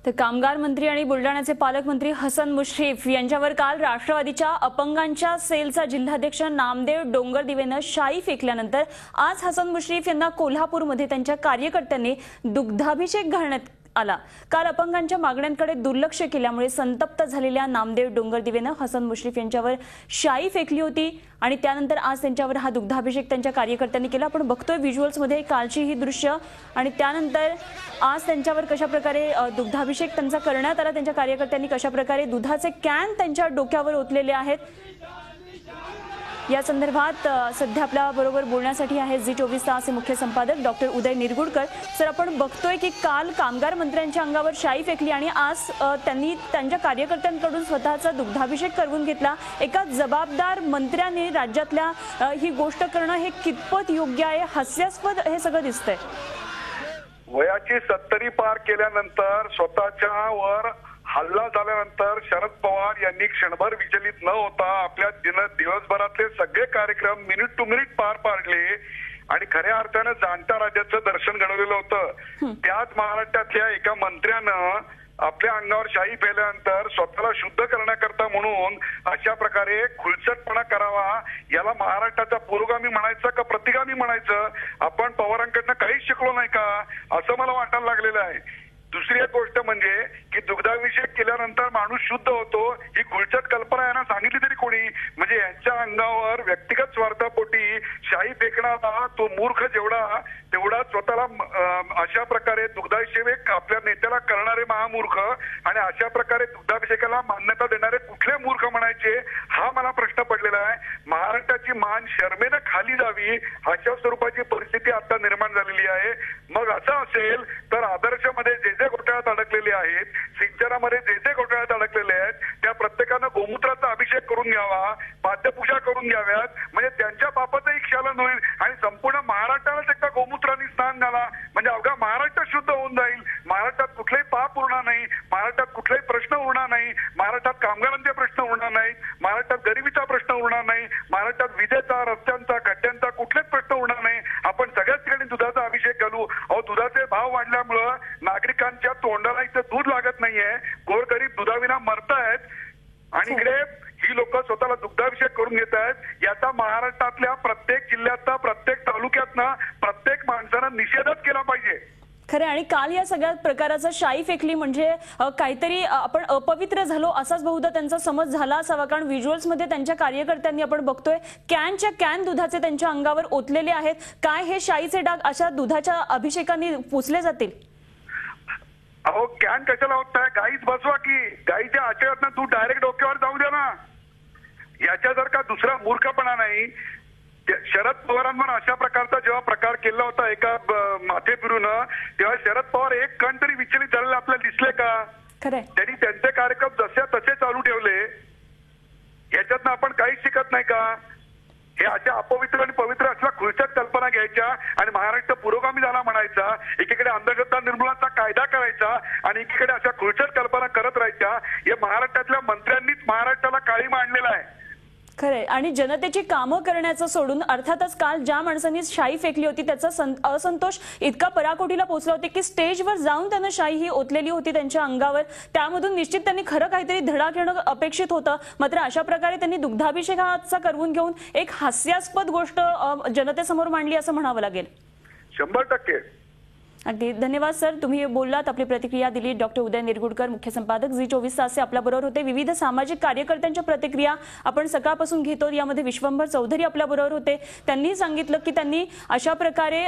तर कामगार मंत्री आणि बुलढाण्याचे पालकमंत्री हसन मुश्रीफ यांच्यावर काल राष्ट्रवादीच्या अपंगांच्या सेलचा जिल्हाध्यक्ष नामदेव डोंगरदिवेनं शाई फेकल्यानंतर आज हसन मुश्रीफ यांना कोल्हापूरमध्ये त्यांच्या कार्यकर्त्यांनी दुग्धाभिषेक घालण्यात आला। काल अपंगांच्या मागण्यांकडे दुर्लक्ष केल्यामुळे संतप्त झालेल्या नामदेव डोंगरदिवेनं हसन मुश्रीफ यांच्यावर शाई फेकली होती आणि त्यानंतर आज त्यांच्यावर हा दुग्धाभिषेक त्यांच्या कार्यकर्त्यांनी केला। आपण बघतोय व्हिज्युअल्स मध्ये कालची ही दृश्य आणि त्यानंतर आज त्यांच्यावर कशा प्रकारे दुग्धाभिषेक त्यांचा करण्यात आला। त्यांच्या कार्यकर्त्यांनी कशा प्रकारे दुधाचे कॅन त्यांच्या डोक्यावर ओतलेले आहेत या संदर्भात सध्या आपल्या बरोबर बोलण्यासाठी आहे झी24 तासचे मुख्य संपादक डॉक्टर उदय निरगुडकर। सर, आपण बघतोय की काल कामगार मंत्र्यांच्या अंगावर शाई फेकली आणि आज त्यांनी त्यांच्या कार्यकर्त्यांकडून स्वतःचा दुग्धाभिषेक करवून घेतला। एका जबाबदार मंत्र्याने राज्यातल्या ही गोष्ट करणं हे कितपत योग्य आहे? हास्यास्पद हे सगळं दिसतंय। वयाची 70 पार केल्यानंतर स्वतःच्या वर हल्ला झाल्यानंतर शरद पवार यांनी क्षणभर विचलित न होता आपल्या दिवसभरातले सगळे कार्यक्रम मिनिट टू मिनिट पार पाडले आणि खऱ्या अर्थानं जाणत्या राज्याचं दर्शन घडवलेलं होतं। त्याच महाराष्ट्रातल्या एका मंत्र्यानं आपल्या अंगावर शाई फेकल्यानंतर स्वतःला शुद्ध करण्याकरता म्हणून अशा प्रकारे खुलसटपणा करावा, याला महाराष्ट्राचा पुरोगामी म्हणायचं का प्रतिगामी म्हणायचं? आपण पवारांकडनं काहीच शिकलो नाही का असं मला वाटायला लागलेलं आहे। दुसरी एक गोष्ट म्हणजे की दुग्धाभिषेक केल्यानंतर माणूस शुद्ध होतो ही खुलचट कल्पना यांना सांगितली तरी कोणी? म्हणजे यांच्या अंगावर व्यक्तिगत स्वार्थापोटी शाई फेकणारा तो मूर्ख जेवढा तेवढा स्वतःला अशा प्रकारे दुग्धाभिषेक आपल्या नेत्याला करणारे महामूर्ख आणि अशा प्रकारे दुग्धाभिषेकाला मान्यता देणारे कुठले मूर्ख म्हणायचे हा मला प्रश्न पडलेला आहे। महाराष्ट्राची मान शर्मेनं खाली जावी अशा स्वरूपाची परिस्थिती आता निर्माण झालेली आहे। मग असं असेल तर आदर्शमध्ये जे जे घोटाळ्यात अडकलेले आहेत, सिंचनामध्ये जे जे घोटाळ्यात अडकलेले आहेत त्या प्रत्येकानं गोमूत्राचा अभिषेक करून घ्यावा, पाद्यपूजा करून घ्याव्यात, म्हणजे त्यांच्या पापाचंही क्षालन होईल आणि संपूर्ण महाराष्ट्रालाच एकदा गोमूत्राने स्नान घाला म्हणजे अवघा महाराष्ट्र शुद्ध होऊन जाईल। महाराष्ट्रात कुठलाही पाप उरणार नाही, महाराष्ट्रात कुठलाही प्रश्न उरणार नाही, महाराष्ट्रात कामगारांचे प्रश्न उरणार नाही, महाराष्ट्रात गरिबीचा प्रश्न उरणार नाही, महाराष्ट्रात विजेचा, रस्त्यांचा, खड्ड्यांचा कुठलेच प्रश्न उरणार नाही। आपण सगळ्याच ठिकाणी दुधाचा अभिषेक घालू। अहो, दुधाचे भाव वाढल्यामुळं नागरिकांच्या तोंडाला इथं दूध लागत नाहीये, गोरगरीब दुधाविना मरतायत आणि इकडे ही लोक स्वतःला दुग्धाभिषेक करून घेत आहेत। याचा महाराष्ट्रातल्या प्रत्येक जिल्ह्यातला प्रत्येक तालुक्यातनं प्रत्येक माणसानं निषेधच केला पाहिजे। खरे, आणि काल या सगळ्या प्रकाराचा शाई फेकली म्हणजे काहीतरी आपण अपवित्र झालो असाच बहुधा त्यांचा समज झाला असावा, कारण व्हिज्युअल्स मध्ये त्यांच्या कार्यकर्त्यांनी आपण बघतोय कॅनच्या कॅन दुधाचे त्यांच्या अंगावर ओतलेले आहेत। काय हे शाईचे डाग अशा दुधाच्या अभिषेकाने पुसले जातील? अहो, कॅन कशाला होताय? गाईच बसवा की गाईच्या आचरणातनं तू डायरेक्ट डोक्यावर जाऊ दे ना। याच्या जर का दुसरा मूर्खपणा नाही, शरद पवारांवर अशा प्रकारचा जेव्हा प्रकार केला होता एका माथे फिरून, तेव्हा शरद पवार एक कण तरी विचलित झालेले आपल्याला दिसले का? त्यांनी त्यांचे कार्यक्रम जसे तसे चालू ठेवले। याच्यातनं आपण काहीच शिकत नाही का? हे अशा अपवित्र आणि पवित्र असल्या खुलचट कल्पना घ्यायच्या आणि महाराष्ट्र पुरोगामी झाला म्हणायचा, एकीकडे अंधश्रद्धा निर्मूलनाचा कायदा करायचा आणि एकीकडे अशा खुलचट कल्पना करत राहायच्या। हे महाराष्ट्रातल्या मंत्र्यांनीच महाराष्ट्राला काळीमा आणलेला आहे। खरे, आणि जनतेची कामं करण्याचं सोडून अर्थातच काल ज्या माणसांनी शाई फेकली होती त्याचा असंतोष इतका पराकोटीला पोहोचला होता की स्टेजवर जाऊन त्यांना शाई ही ओतलेली होती त्यांच्या अंगावर। त्यामधून निश्चित त्यांनी खरं काहीतरी धडा घेणं अपेक्षित होतं, मात्र अशा प्रकारे त्यांनी दुग्धाभिषेकाचा करवून घेऊन एक हास्यास्पद गोष्ट जनतेसमोर मांडली असं म्हणावं लागेल। 100%। अगदी धन्यवाद सर, तुम्ही बोललात, आपली प्रतिक्रिया दिली। डॉक्टर उदय निरगुडकर, मुख्य संपादक झी24 तासचे आपल्याबरोबर होते। विविध सामाजिक कार्यकर्त्यांच्या प्रतिक्रिया आपण सकाळपासून घेतो, यामध्ये विश्वंभर चौधरी आपल्याबरोबर होते। त्यांनी सांगितलं की त्यांनी अशा प्रकारे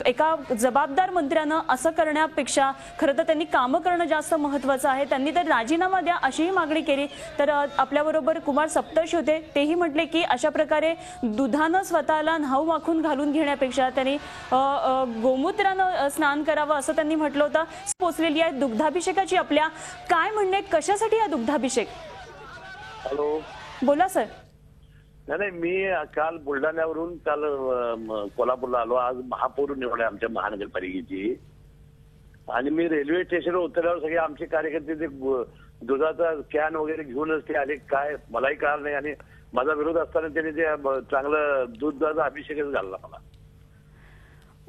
एका जबाबदार मंत्र्यानं असं करण्यापेक्षा खरं तर त्यांनी कामं करणं जास्त महत्त्वाचं आहे। त्यांनी तर राजीनामा द्या अशीही मागणी केली। तर आपल्याबरोबर कुमार सप्तर्षी होते, तेही म्हटले की अशा प्रकारे दुधानं स्वतःला न्हाऊ माखून घालून घेण्यापेक्षा त्यांनी गोमूत्रानं स्नान करावं असं त्यांनी म्हटलं होतं। पोचलेली आहे दुग्धाभिषेकाची। आपल्या काय म्हणणे, कशासाठी हा दुग्धाभिषेक? हॅलो, बोला सर। नाही, मी काल बुलढाण्यावरून काल कोल्हापूरला आलो। आज महापौर निवड आहे आमच्या महानगरपालिकेची आणि मी रेल्वे स्टेशनवर उतरल्यावर सगळे आमचे कार्यकर्ते ते दुधाचा कॅन वगैरे घेऊनच ते आले, काय मलाही कळलं नाही आणि माझा विरोध असताना त्यांनी ते चांगलं दुधाचा अभिषेकच घालला मला।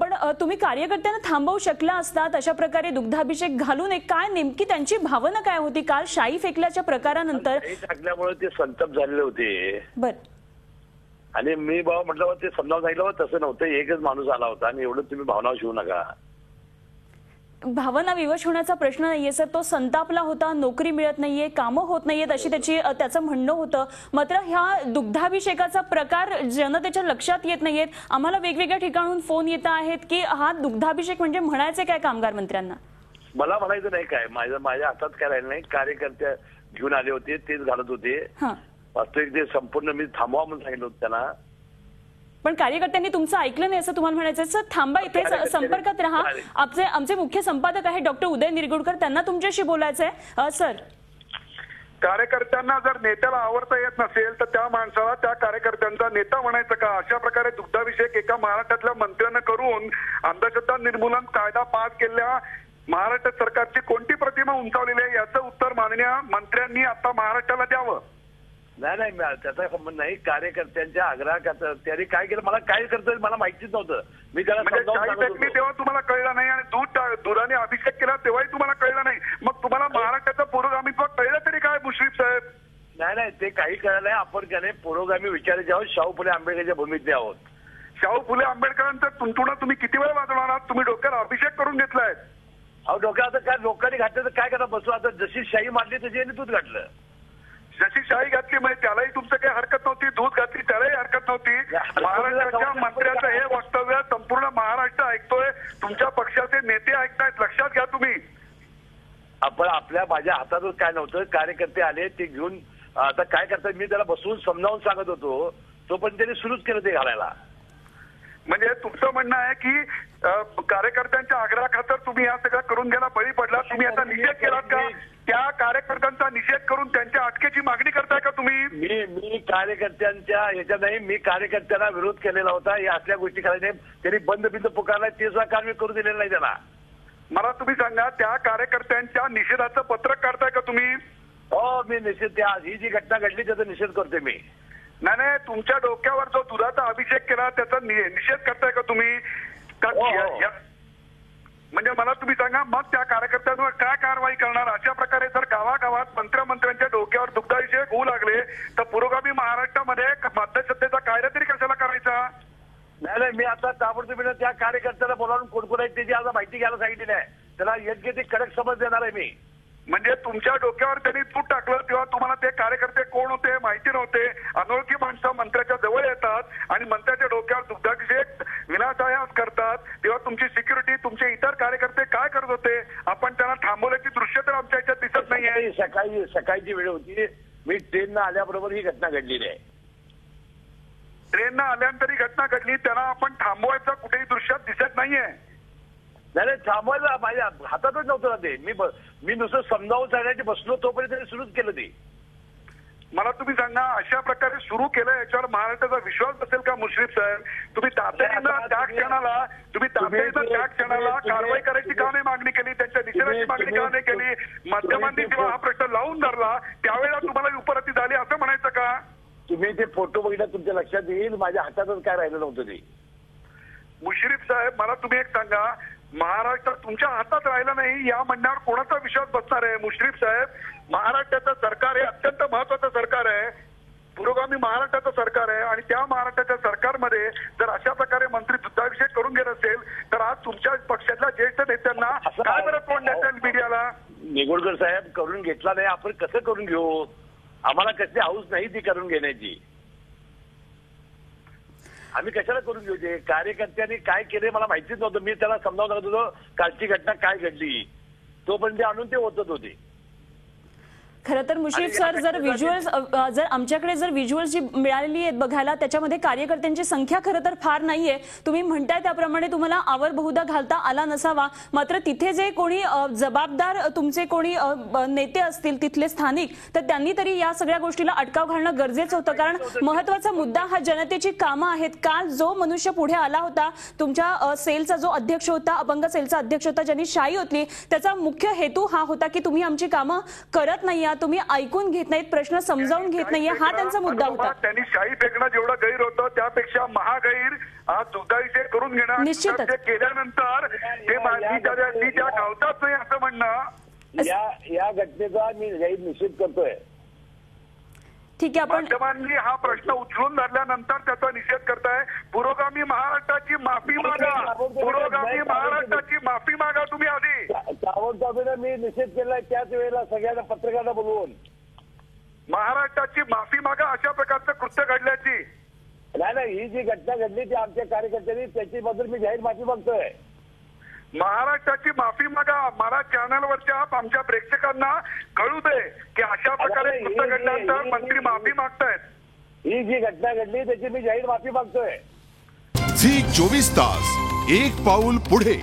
पण तुम्ही कार्यकर्त्यांना थांबवू शकला असतात अशा प्रकारे दुग्धाभिषेक घालू नये, काय नेमकी त्यांची भावना काय होती काल शाई फेकल्याच्या प्रकारानंतर? टाकल्यामुळे ते संतप्त झालेले होते. बर. आणि मी बाबा म्हटलं ते समजावून सांगितलं तसं नव्हतं, एकच माणूस आला होता आणि एवढं तुम्ही भावना शिवू नका. भावना विवश होण्याचा प्रश्न नाहीये सर, तो संतापला होता, नोकरी मिळत नाहीये, कामं होत नाहीयेत अशी त्याचं म्हणणं होतं. मात्र ह्या दुग्धाभिषेकाचा प्रकार जनतेच्या लक्षात येत नाहीयेत. आम्हाला वेगवेगळ्या ठिकाणून फोन येत आहेत की हा दुग्धाभिषेक म्हणजे म्हणायचे काय कामगार मंत्र्यांना? मला म्हणायचं नाही काय, माझ्या हातात काय राहिलं नाही. कार्यकर्ते घेऊन आले होते, तेच घालत होते. वास्तविक ते संपूर्ण मी थांबवा म्हणून सांगितलं होतं त्यांना. पण कार्यकर्त्यांनी तुमचं ऐकलं नाही असं तुम्हाला म्हणायचं? सर थांबा, इथे संपर्कात राहा. आमचे मुख्य संपादक आहे डॉक्टर उदय निरगुडकर, त्यांना तुमच्याशी बोलायचं आहे. सर, कार्यकर्त्यांना जर नेत्याला आवडता येत नसेल तर त्या माणसाला त्या कार्यकर्त्यांचा नेता म्हणायचं का? अशा प्रकारे दुग्धाभिषेक एका महाराष्ट्रातल्या मंत्र्यानं करून अंधश्रद्धा निर्मूलन कायदा पास केलेल्या महाराष्ट्र सरकारची कोणती प्रतिमा उंचावलेली आहे याचं उत्तर माननीय मंत्र्यांनी आता महाराष्ट्राला द्यावं. नाही त्याचा संबंध नाही. कार्यकर्त्यांच्या आग्रहात त्यांनी काय केलं मला काय करतोय मला माहितीच नव्हतं. मी त्याला तेव्हा तुम्हाला कळलं नाही आणि दुधाने अभिषेक केला तेव्हाही तुम्हाला कळलं नाही. मग तुम्हाला महाराष्ट्राचं पुरोगामित्व कळलं तरी काय मुश्रीफ साहेब? नाही ते काही कळलं नाही. आपण त्याने पुरोगामी विचारायचे आहोत, शाहू फुले आंबेडकरच्या भूमीतले आहोत. शाहू फुले आंबेडकरांचं तुंतुणं तुम्ही किती वेळ वाजवणार आहात? तुम्ही डोक्याला अभिषेक करून घेतलाय. अहो डोक्यात काय लोकांनी घातलं तर काय करा बसू. आता जशी शाही मारली तशी दूध घातलं. जशी शाही घातली म्हणजे त्यालाही तुमचं काही हरकत नव्हती, दूध घातली त्यालाही हरकत नव्हती. महाराष्ट्राच्या मंत्र्याचं हे वक्तव्य संपूर्ण महाराष्ट्र ऐकतोय, तुमच्या पक्षाचे नेते ऐकतायत, लक्षात घ्या तुम्ही. आपण माझ्या हातातच काय नव्हतं. कार्यकर्ते आले ते घेऊन आता काय करतात मी त्याला बसवून समजावून सांगत होतो, तो पण त्यांनी सुरूच केलं ते घालायला. म्हणजे तुमचं म्हणणं आहे की कार्यकर्त्यांच्या आग्रहाखातर तुम्ही या सगळं करून घ्यायला बळी पडला. तुम्ही आता निषेध केलात का? त्या कार्यकर्त्यांचा निषेध करून त्यांच्या अटकेची मागणी करताय का तुम्ही? मी कार्यकर्त्यांच्या ह्याच्या नाही, मी कार्यकर्त्यांना विरोध केलेला होता. या असल्या गोष्टी करायच्या नाही. त्यांनी बंद पकारलाय ते सुद्धा काम मी करू दिलेलं नाही त्यांना. मला तुम्ही सांगा त्या कार्यकर्त्यांच्या निषेधाचं पत्रक काढताय का तुम्ही? हो मी निषेध, ही जी घटना घडली त्याचा निषेध करतोय मी. नाही तुमच्या डोक्यावर जो दुधाचा अभिषेक केला त्याचा निषेध करताय का तुम्ही? म्हणजे मला तुम्ही सांगा मग त्या कार्यकर्त्यांवर काय कारवाई करणार? अशा प्रकारे जर गावागावात मंत्र्यांच्या डोक्यावर दुग्धाभिषेक होऊ लागले तर पुरोगामी महाराष्ट्रामध्ये अंधश्रद्धेचा कायदा तरी कशाला करायचा? नाही मी आता ताबडतोब त्या कार्यकर्त्याला बोलावून कोणकोण आहेत त्याची आता माहिती घ्यायला सांगितली आहे. त्याला योग्य ती कडक समज देणार आहे मी. म्हणजे तुमच्या डोक्यावर त्यांनी तूट टाकलं तेव्हा तुम्हाला ते कार्यकर्ते कोण होते माहिती नव्हते. अनोळखी माणसं मंत्र्याच्या जवळ येतात आणि मंत्र्याच्या डोक्यावर दुग्धाभिषेक विनाशायास करतात, तेव्हा तुमची सिक्युरिटी तुमचे इतर कार्यकर्ते काय करत होते? आपण त्यांना थांबवल्याची दृश्य तर आमच्या ह्याच्यात दिसत नाहीये. सकाळची वेळ होती, मी ट्रेननं आल्याबरोबर ही घटना घडलेली आहे. ट्रेननं आल्यानंतर ही घटना घडली, त्यांना आपण थांबवायचं कुठेही दृश्यात दिसत नाहीये. नाही थांबवायला माझ्या हातातच नव्हतं ना ते. मी नुसतं समजावून सांगण्याची बसलो तोपर्यंत त्यांनी सुरूच केलं ते. मला तुम्ही सांगा अशा प्रकारे सुरू केलं याच्यावर महाराष्ट्राचा विश्वास बसेल का मुश्रीफ साहेब? तुम्ही तातडीनं त्या क्षणाला कारवाई करायची का नाही मागणी केली? त्यांच्या निषेधाची मागणी का नाही केली? माध्यमांनी जेव्हा हा प्रश्न लावून धरला त्यावेळेला तुम्हाला उपरती झाली असं म्हणायचं का? तुम्ही ते फोटो बघितला तुमच्या लक्षात येईल. माझ्या हातातच काय राहिलं नव्हतं ते. मुश्रीफ साहेब मला तुम्ही एक सांगा, महाराष्ट्र तुमच्या हातात राहिला नाही या म्हणण्यावर कोणाचा विश्वास बसणार आहे? मुश्रीफ साहेब, महाराष्ट्राचं सरकार हे अत्यंत महत्वाचं सरकार आहे, पुरोगामी महाराष्ट्राचं सरकार आहे आणि त्या महाराष्ट्राच्या सरकारमध्ये जर अशा प्रकारे मंत्री दुग्धाभिषेक करून घेत असेल तर आज तुमच्या पक्षातल्या ज्येष्ठ नेत्यांना काय बरं कोण देतील मीडियाला? निगुडकर साहेब करून घेतला नाही, आपण कसं करून घेऊ? आम्हाला कसली हाऊस नाही ती करून घेण्याची. आम्ही कशाला करून घेऊ? ते कार्यकर्त्यांनी काय केले मला माहितीच नव्हतं. मी त्याला समजावून सांगत होतो कालची घटना काय घडली, तोपर्यंत आणून ते होतच होते. खरं तर मुश्रीफ सर जर आमच्याकडे जर व्हिज्युअल्स जी मिळालेली आहेत बघायला त्याच्यामध्ये कार्यकर्त्यांची संख्या खरं तर फार नाहीये. तुम्ही म्हणताय त्याप्रमाणे तुम्हाला आवर बहुधा घालता आला नसावा. मात्र तिथे जे कोणी जबाबदार तुमचे कोणी नेते असतील तिथले स्थानिक तर त्यांनी तरी या सगळ्या गोष्टीला अटकाव घालणं गरजेचं होतं. कारण महत्वाचा मुद्दा हा जनतेची कामं आहेत. काल जो मनुष्य पुढे आला होता तुमच्या सेलचा जो अध्यक्ष होता, अपंग सेलचा अध्यक्ष होता, ज्यांनी शाई ओतली, त्याचा मुख्य हेतू हा होता की तुम्ही आमची कामं करत नाही नाहीये, तुम्ही ऐकून घेत नाहीत, प्रश्न समजावून घेत नाहीये, हा त्यांचा मुद्दा होता. त्यांनी शाई फेकणं जेवढं गैर होतं त्यापेक्षा महागैर आज दुधाईचे करून घेणं निश्चितच. ते केल्यानंतर ते मी त्या गावतात नाही असं म्हणणं. या घटनेचा मी जाहीर निषेध करतोय. ठीक आहे, आपण माध्यमांनी हा प्रश्न उचलून धरल्यानंतर त्याचा निषेध करताय. पुरोगामी महाराष्ट्राची माफी मागा, पुरोगामी महाराष्ट्राची माफी मागा तुम्ही आधी. ताबडतोबीने मी निषेध केलाय त्याच वेळेला सगळ्यांना पत्रकारांना बोलवून महाराष्ट्राची माफी मागा अशा प्रकारचं कृत्य घडल्याची. नाही, ही जी घटना घडली ती आमच्या कार्यकर्त्यांनी त्याची बद्दल मी जाहीर माफी मागतोय. महाराष्ट्राची माफी मागा. मला चॅनलवरच्या आमच्या प्रेक्षकांना कळू दे की अशा प्रकारे कृत्य घडल्यानंतर मंत्री माफी मागतायत. ही जी घटना घडली त्याची मी जाहीर माफी मागतोय. झी 24 तास, एक पाऊल पुढे.